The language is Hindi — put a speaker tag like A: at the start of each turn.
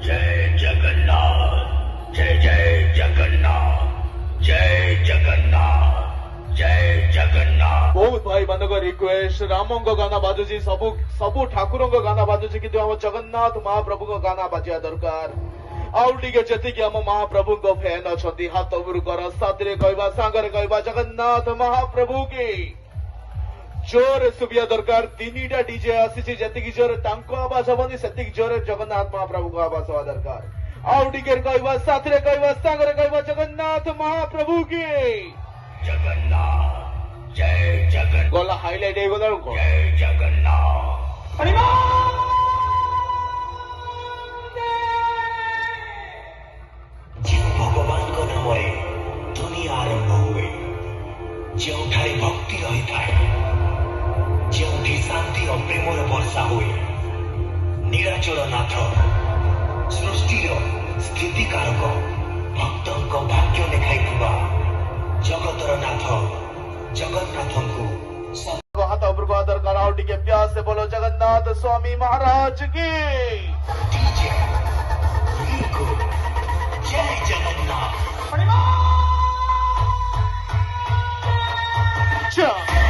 A: जय जगन्नाथ जय जय जगन्नाथ जय जगन्नाथ जय जगन्नाथ।
B: बहुत भाई मान रिक्वेस्ट राम गाना बाजुची सबू ठाकुर गाना बाजुची कि आम जगन्नाथ महाप्रभु को गाना बाजिया दरकार। आउ टिके जेतिकी आम महाप्रभु को फैन अच्छा हाथ उपरू कर साथी कहवा सांगरे कहवा जगन्नाथ महाप्रभु की जोर सुबिया दरकार। तीन डीजे आसी जी जोर आवाज हबनी से जोर जगन्नाथ महाप्रभु को आवाज हवा दरकार। आउ टिके कहवा साथी कहवा सांगरे कहवा जगन्नाथ महाप्रभु की
A: जगन्नाथ जय जगन्नाथ।
B: गला हाईलाइट हो गला
A: जय जगन्नाथ। भगवान को नाम दुनिया आरंभ हुए जोठारे भक्ति रही थाए जोठी शांति और प्रेमर वर्षा हुए निराचल नाथ सृष्टिर स्थितिकारक भक्त भाग्य देखाइथिबा जगतर नाथ जगन्नाथ को
B: हाथ ऊपर को आदर कराओ टिके प्यार से बोलो जगन्नाथ स्वामी महाराज की
A: जय जगन्नाथ।
B: जय